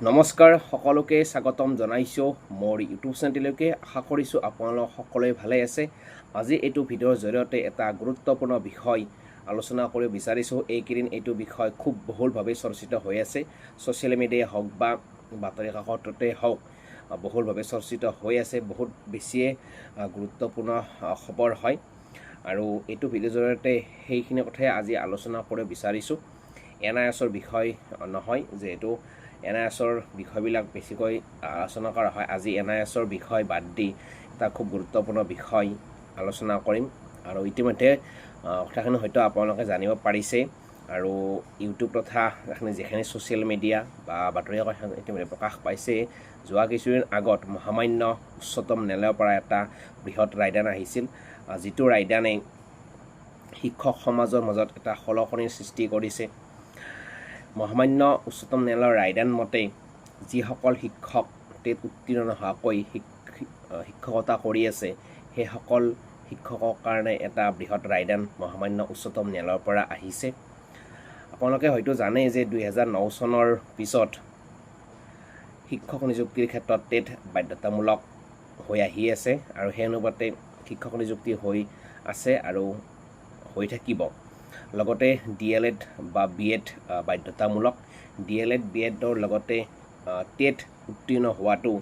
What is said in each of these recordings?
নমস্কাৰ সকলোকে স্বাগতম জনাইছোঁ মোৰ ইউটিউব চেনেললৈকে। আশা কৰিছোঁ আপোনালোক সকলোৱে ভালে আছে। আজি এইটো ভিডিঅ'ৰ জৰিয়তে এটা গুৰুত্বপূৰ্ণ বিষয় আলোচনা কৰিব বিচাৰিছোঁ। এইকেইদিন এইটো বিষয় খুব বহুলভাৱে চৰ্চিত হৈ আছে। ছ'চিয়েল মিডিয়াই হওক বা বাতৰি কাকততে হওক বহুলভাৱে চৰ্চিত হৈ আছে। বহুত বেছিয়ে গুৰুত্বপূৰ্ণ খবৰ হয় আৰু এইটো ভিডিঅ'ৰ জৰিয়তে সেইখিনি কথাই আজি আলোচনা কৰিব বিচাৰিছোঁ। NISৰ বিষয় নহয়, যিহেতু NISৰ বিষয়বিলাক বেছিকৈ আলোচনা কৰা হয়। আজি NISৰ বিষয় বাদ দি এটা খুব গুৰুত্বপূৰ্ণ বিষয় আলোচনা কৰিম আৰু ইতিমধ্যে কথাখিনি হয়তো আপোনালোকে জানিব পাৰিছে আৰু ইউটিউব তথা যিখিনি ছ'চিয়েল মিডিয়া বা বাতৰি কাকত ইতিমধ্যে প্ৰকাশ পাইছে। যোৱা কিছুদিন আগত মহামান্য উচ্চতম ন্যায়ালয়ৰ পৰা এটা বৃহৎ ৰায়দান আহিছিল, যিটো ৰায়দানে শিক্ষক সমাজৰ মাজত এটা খলকনিৰ সৃষ্টি কৰিছে। মহামান্য উচ্চতম ন্যায়ালয়ৰ ৰায়দান মতে যিসকল শিক্ষক টেট উত্তীৰ্ণ নোহোৱাকৈ শিক্ষকতা কৰি আছে, সেইসকল শিক্ষকৰ কাৰণে এটা বৃহৎ ৰায়দান মহামান্য উচ্চতম ন্যায়ালয়ৰ পৰা আহিছে। আপোনালোকে হয়তো জানে যে 2009 চনৰ পিছত শিক্ষক নিযুক্তিৰ ক্ষেত্ৰত টেট বাধ্যতামূলক হৈ আহি আছে আৰু সেই অনুপাতে শিক্ষক নিযুক্তি হৈ আছে আৰু হৈ থাকিব। লগতে DLED বা BEd বাধ্যতামূলক। DLED BEdৰ লগতে টেট উত্তীৰ্ণ হোৱাটো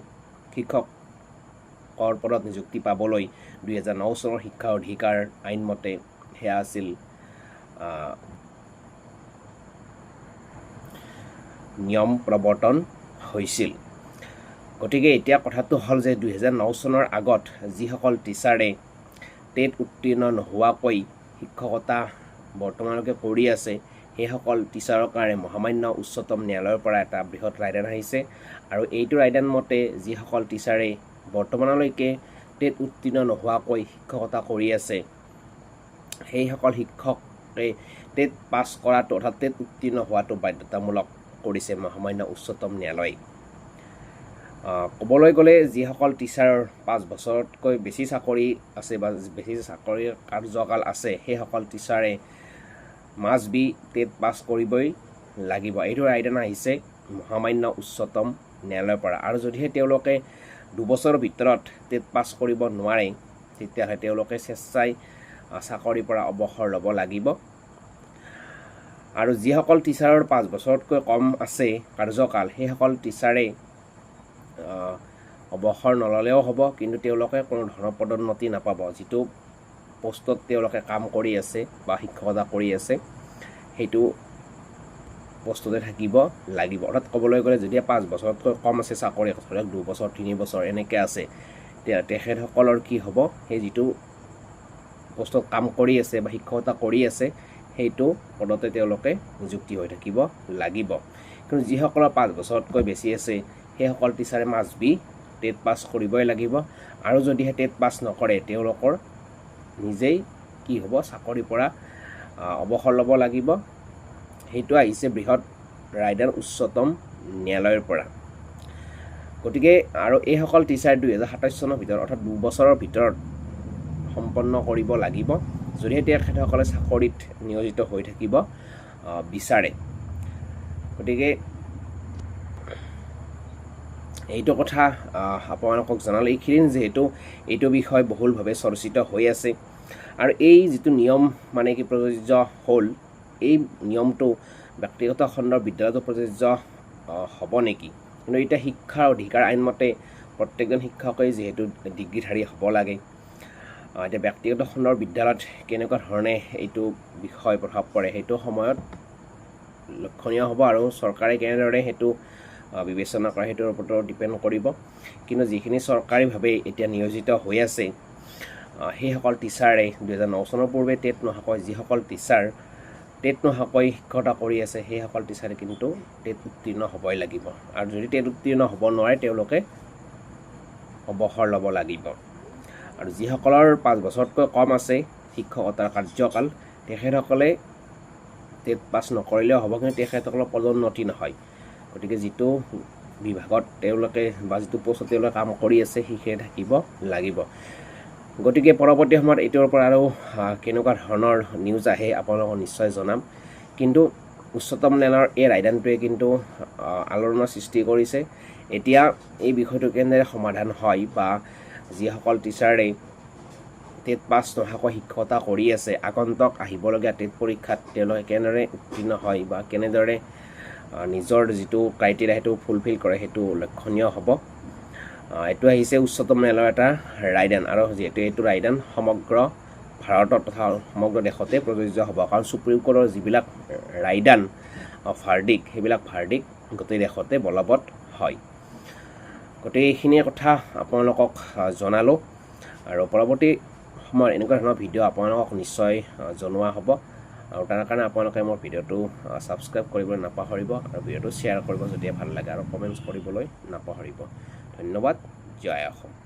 শিক্ষকৰ পদত নিযুক্তি পাবলৈ 2009 চনৰ শিক্ষা অধিকাৰ আইন মতে সেয়া আছিল নিয়ম প্ৰৱৰ্তন হৈছিল। গতিকে এতিয়া কথাটো হ'ল যে 2009 চনৰ আগত যিসকল টিচাৰে টেট উত্তীৰ্ণ নোহোৱাকৈ শিক্ষকতা বৰ্তমানলৈকে কৰি আছে, সেইসকল টিচাৰৰ কাৰণে মহামান্য উচ্চতম ন্যায়ালয়ৰ পৰা এটা বৃহৎ ৰায়দান আহিছে আৰু এইটো ৰায়দান মতে যিসকল টিচাৰে বৰ্তমানলৈকে টেট উত্তীৰ্ণ নোহোৱাকৈ শিক্ষকতা কৰি আছে, সেইসকল শিক্ষকে টেট পাছ কৰাটো অৰ্থাৎ টেট উত্তীৰ্ণ হোৱাটো বাধ্যতামূলক কৰিছে মহামান্য উচ্চতম ন্যায়ালয়ে। ক'বলৈ গ'লে যিসকল টিচাৰৰ 5 বছৰতকৈ বেছি চাকৰি আছে বা বেছি চাকৰিৰ কাৰ্যকাল আছে, সেইসকল টিচাৰে মাষ্ট বি টেট পাছ কৰিবই লাগিব। এইটো ৰায়দান আহিছে মহামান্য উচ্চতম ন্যায়ালয়ৰ পৰা। আৰু যদিহে তেওঁলোকে 2 বছৰৰ ভিতৰত টেট পাছ কৰিব নোৱাৰে, তেতিয়াহ'লে তেওঁলোকে স্বেচ্ছাই চাকৰিৰ পৰা অৱসৰ ল'ব লাগিব। আৰু যিসকল টিচাৰৰ 5 বছৰতকৈ কম আছে কাৰ্যকাল, সেইসকল টিচাৰে অৱসৰ নল'লেও হ'ব, কিন্তু তেওঁলোকে কোনো ধৰণৰ পদোন্নতি নাপাব। যিটো পোষ্টত তেওঁলোকে কাম কৰি আছে বা শিক্ষকতা কৰি আছে, সেইটো পোষ্টতে থাকিব লাগিব। অৰ্থাৎ ক'বলৈ গ'লে যদি 5 বছৰতকৈ কম আছে চাকৰি, ধৰক 2 বছৰ 3 বছৰ এনেকৈ আছে, তেখেতসকলৰ কি হ'ব, সেই যিটো পোষ্টত কাম কৰি আছে বা শিক্ষকতা কৰি আছে, সেইটো পদতে তেওঁলোকে নিযুক্তি হৈ থাকিব লাগিব। কিন্তু যিসকলৰ 5 বছৰতকৈ বেছি আছে, সেইসকল টিচাৰে মাষ্ট বি টেট পাছ কৰিবই লাগিব। আৰু যদিহে টেট পাছ নকৰে, তেওঁলোকৰ নিজেই কি হ'ব, চাকৰিৰ পৰা অৱসৰ ল'ব লাগিব। সেইটো আহিছে বৃহৎ ৰায়দান উচ্চতম ন্যায়ালয়ৰ পৰা। গতিকে আৰু এইসকল টিচাৰ 2027 চনৰ ভিতৰত অৰ্থাৎ 2 বছৰৰ ভিতৰত সম্পন্ন কৰিব লাগিব, যদিহে তেখেতসকলে চাকৰিত নিয়োজিত হৈ থাকিব বিচাৰে। গতিকে এইটো কথা আপোনালোকক জনালোঁ এইখিনিন, যিহেতু এইটো বিষয় বহুলভাৱে চৰ্চিত হৈ আছে। আৰু এই যিটো নিয়ম মানে কি প্ৰযোজ্য হ'ল, এই নিয়মটো ব্যক্তিগত খণ্ডৰ বিদ্যালয়তো প্ৰযোজ্য হ'ব নেকি? কিন্তু এতিয়া শিক্ষাৰ অধিকাৰ আইনমতে প্ৰত্যেকজন শিক্ষকেই যিহেতু ডিগ্ৰীধাৰী হ'ব লাগে। এতিয়া ব্যক্তিগত খণ্ডৰ বিদ্যালয়ত কেনেকুৱা ধৰণে এইটো বিষয় প্ৰভাৱ পৰে, সেইটো সময়ত লক্ষণীয় হ'ব আৰু চৰকাৰে কেনেদৰে সেইটো বিবেচনা কৰে সেইটোৰ ওপৰত ডিপেণ্ড কৰিব। কিন্তু যিখিনি চৰকাৰীভাৱে এতিয়া নিয়োজিত হৈ আছে, সেইসকল টিচাৰে 2009 চনৰ পূৰ্বে টেট নোহোৱাকৈ যিসকল টিচাৰ টেট নোহোৱাকৈ শিক্ষকতা কৰি আছে, সেইসকল টিচাৰে কিন্তু টেট উত্তীৰ্ণ হ'বই লাগিব। আৰু যদি টেট উত্তীৰ্ণ হ'ব নোৱাৰে, তেওঁলোকে অৱসৰ ল'ব লাগিব। আৰু যিসকলৰ 5 বছৰতকৈ কম আছে শিক্ষকতাৰ কাৰ্যকাল, তেখেতসকলে টেট পাছ নকৰিলেও হ'ব, কিন্তু তেখেতসকলৰ পদোন্নতি নহয়। গতিকে যিটো বিভাগত তেওঁলোকে বা যিটো পোষ্টত তেওঁলোকে কাম কৰি আছে, সেইখিনি থাকিব লাগিব। গতিকে পৰৱৰ্তী সময়ত এইটোৰ পৰা আৰু কেনেকুৱা ধৰণৰ নিউজ আহে আপোনালোকক নিশ্চয় জনাম। কিন্তু উচ্চতম ন্যায়ালয়ৰ এই ৰায়দানটোৱে কিন্তু আলোড়নৰ সৃষ্টি কৰিছে। এতিয়া এই বিষয়টো কেনেদৰে সমাধান হয় বা যিসকল টিচাৰে টেট পাছ নোহোৱাকৈ শিক্ষকতা কৰি আছে আগন্তুক আহিবলগীয়া টেট পৰীক্ষাত তেওঁলোকে কেনেদৰে উত্তীৰ্ণ হয় বা কেনেদৰে নিজৰ যিটো ক্ৰাইটেৰিয়া সেইটো ফুলফিল কৰে সেইটো লক্ষণীয় হ'ব। এইটো আহিছে উচ্চতম ন্যায়ালয়ৰ এটা ৰায়দান আৰু যিহেতু এইটো ৰায়দান সমগ্ৰ ভাৰতত তথা সমগ্ৰ দেশতে প্ৰযোজ্য হ'ব, কাৰণ সুপ্ৰিম কোৰ্টৰ যিবিলাক ৰায়দান ভাৰ্ডিক সেইবিলাক ভাৰ্ডিক গোটেই দেশতে বলবৎ হয়। গতিকে এইখিনিয়ে কথা আপোনালোকক জনালোঁ আৰু পৰৱৰ্তী সময়ত এনেকুৱা ধৰণৰ ভিডিঅ' আপোনালোকক নিশ্চয় জনোৱা হ'ব আৰু তাৰ কাৰণে আপোনালোকে মোৰ ভিডিঅ'টো ছাবস্ক্ৰাইব কৰিবলৈ নাপাহৰিব আৰু ভিডিঅ'টো শ্বেয়াৰ কৰিব যদি ভাল লাগে আৰু কমেণ্টছ কৰিবলৈ নাপাহৰিব। ধন্যবাদ। জয় অসম।